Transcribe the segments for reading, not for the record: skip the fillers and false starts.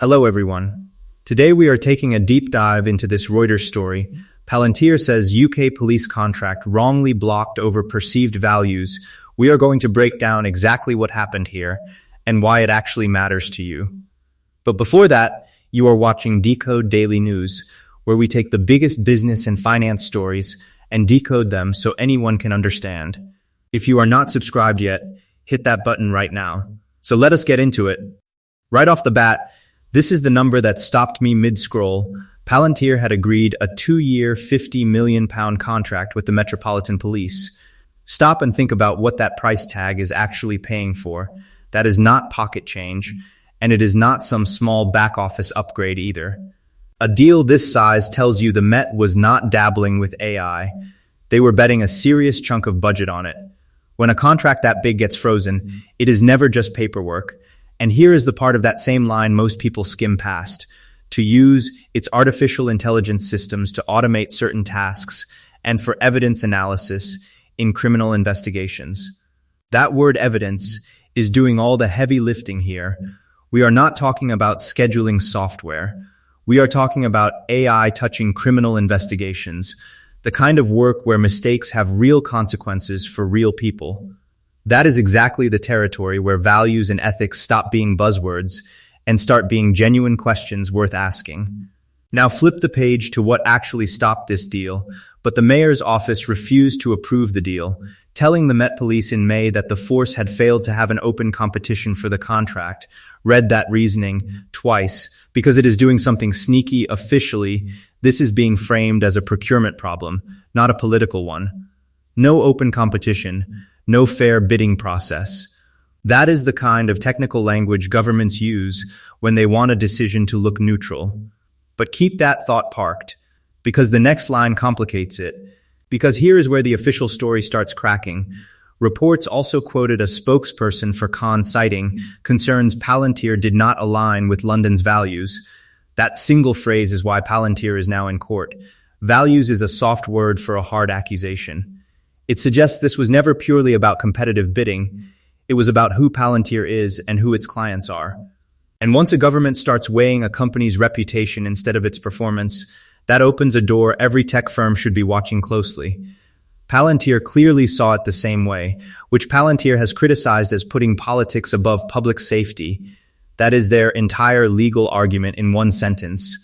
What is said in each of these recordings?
Hello everyone. Today we are taking a deep dive into this Reuters story. Palantir says UK police contract wrongly blocked over perceived values. We are going to break down exactly what happened here and why it actually matters to you. But before that, you are watching Decode Daily News, where we take the biggest business and finance stories and decode them so anyone can understand. If you are not subscribed yet, hit that button right now. So let us get into it. Right off the bat, this is the number that stopped me mid-scroll. Palantir had agreed a 2-year, £50 million contract with the Metropolitan Police. Stop and think about what that price tag is actually paying for. That is not pocket change, and it is not some small back-office upgrade either. A deal this size tells you the Met was not dabbling with AI. They were betting a serious chunk of budget on it. When a contract that big gets frozen, it is never just paperwork. And here is the part of that same line most people skim past: to use its artificial intelligence systems to automate certain tasks and for evidence analysis in criminal investigations. That word evidence is doing all the heavy lifting here. We are not talking about scheduling software. We are talking about AI touching criminal investigations, the kind of work where mistakes have real consequences for real people. That is exactly the territory where values and ethics stop being buzzwords and start being genuine questions worth asking. Now flip the page to what actually stopped this deal, but the mayor's office refused to approve the deal, telling the Met Police in May that the force had failed to have an open competition for the contract. Read that reasoning twice, because it is doing something sneaky officially. This is being framed as a procurement problem, not a political one. No open competition. No fair bidding process. That is the kind of technical language governments use when they want a decision to look neutral. But keep that thought parked, because the next line complicates it. Because here is where the official story starts cracking. Reports also quoted a spokesperson for Khan citing concerns Palantir did not align with London's values. That single phrase is why Palantir is now in court. Values is a soft word for a hard accusation. It suggests this was never purely about competitive bidding. It was about who Palantir is and who its clients are. And once a government starts weighing a company's reputation instead of its performance, that opens a door every tech firm should be watching closely. Palantir clearly saw it the same way, which Palantir has criticized as putting politics above public safety. That is their entire legal argument in one sentence.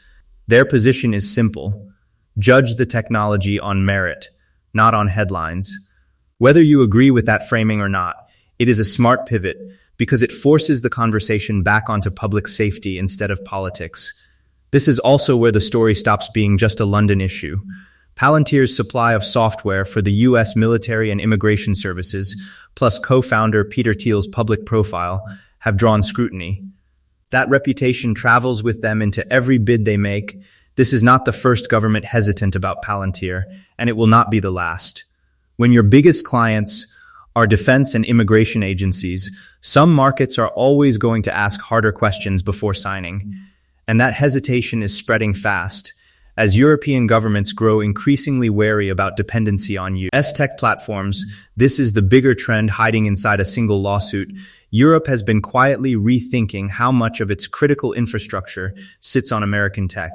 Their position is simple: judge the technology on merit, not on headlines. Whether you agree with that framing or not, it is a smart pivot because it forces the conversation back onto public safety instead of politics. This is also where the story stops being just a London issue. Palantir's supply of software for the US military and immigration services, plus co-founder Peter Thiel's public profile, have drawn scrutiny. That reputation travels with them into every bid they make. This is not the first government hesitant about Palantir, and it will not be the last. When your biggest clients are defense and immigration agencies, some markets are always going to ask harder questions before signing. And that hesitation is spreading fast, as European governments grow increasingly wary about dependency on US tech platforms. This is the bigger trend hiding inside a single lawsuit. Europe has been quietly rethinking how much of its critical infrastructure sits on American tech.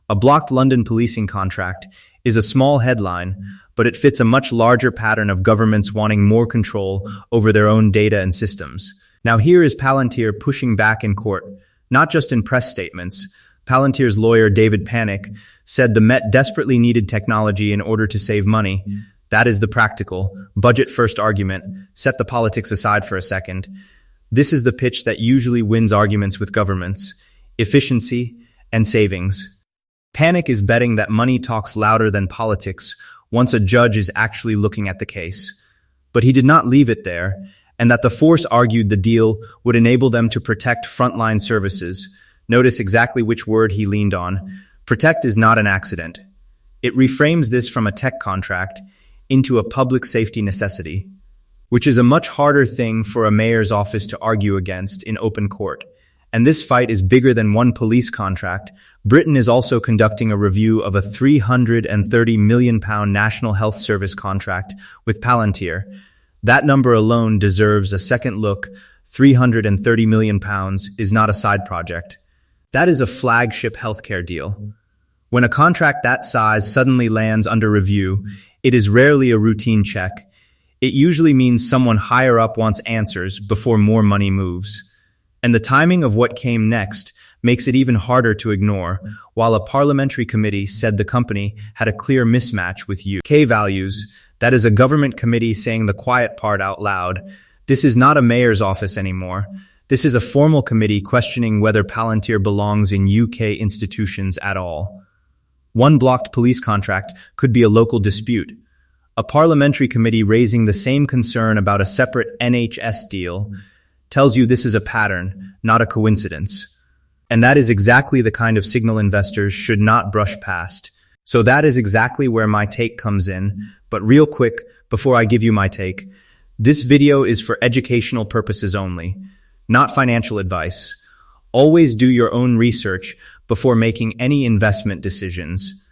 A blocked London policing contract is a small headline, but it fits a much larger pattern of governments wanting more control over their own data and systems. Now here is Palantir pushing back in court, not just in press statements. Palantir's lawyer David Panic said the Met desperately needed technology in order to save money. That is the practical, budget-first argument. Set the politics aside for a second. This is the pitch that usually wins arguments with governments: efficiency and savings. Panic is betting that money talks louder than politics once a judge is actually looking at the case. But he did not leave it there, and that the force argued the deal would enable them to protect frontline services. Notice exactly which word he leaned on. Protect is not an accident. It reframes this from a tech contract into a public safety necessity, which is a much harder thing for a mayor's office to argue against in open court. And this fight is bigger than one police contract. Britain is also conducting a review of a £330 million National Health Service contract with Palantir. That number alone deserves a second look. £330 million is not a side project. That is a flagship healthcare deal. When a contract that size suddenly lands under review, it is rarely a routine check. It usually means someone higher up wants answers before more money moves. And the timing of what came next makes it even harder to ignore, while a parliamentary committee said the company had a clear mismatch with UK values. That is a government committee saying the quiet part out loud. This is not a mayor's office anymore. This is a formal committee questioning whether Palantir belongs in UK institutions at all. One blocked police contract could be a local dispute. A parliamentary committee raising the same concern about a separate NHS deal tells you this is a pattern, not a coincidence. And that is exactly the kind of signal investors should not brush past. So that is exactly where my take comes in. But real quick, before I give you my take, this video is for educational purposes only, not financial advice. Always do your own research before making any investment decisions.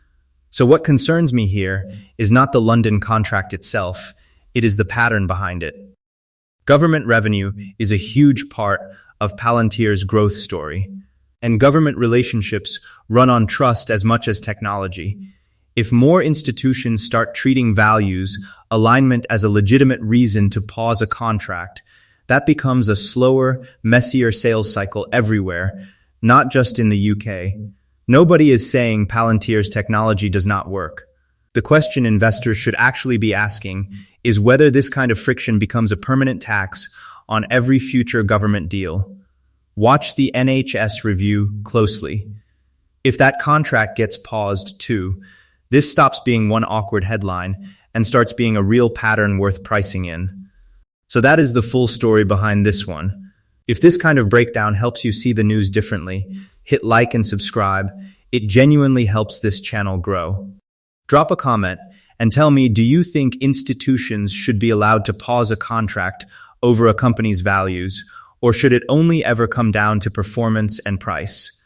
So what concerns me here is not the London contract itself, it is the pattern behind it. Government revenue is a huge part of Palantir's growth story, and government relationships run on trust as much as technology. If more institutions start treating values alignment as a legitimate reason to pause a contract, that becomes a slower, messier sales cycle everywhere, not just in the UK. Nobody is saying Palantir's technology does not work. The question investors should actually be asking is whether this kind of friction becomes a permanent tax on every future government deal. Watch the NHS review closely. If that contract gets paused too, this stops being one awkward headline and starts being a real pattern worth pricing in. So that is the full story behind this one. If this kind of breakdown helps you see the news differently, hit like and subscribe. It genuinely helps this channel grow. Drop a comment and tell me, do you think institutions should be allowed to pause a contract over a company's values, or should it only ever come down to performance and price?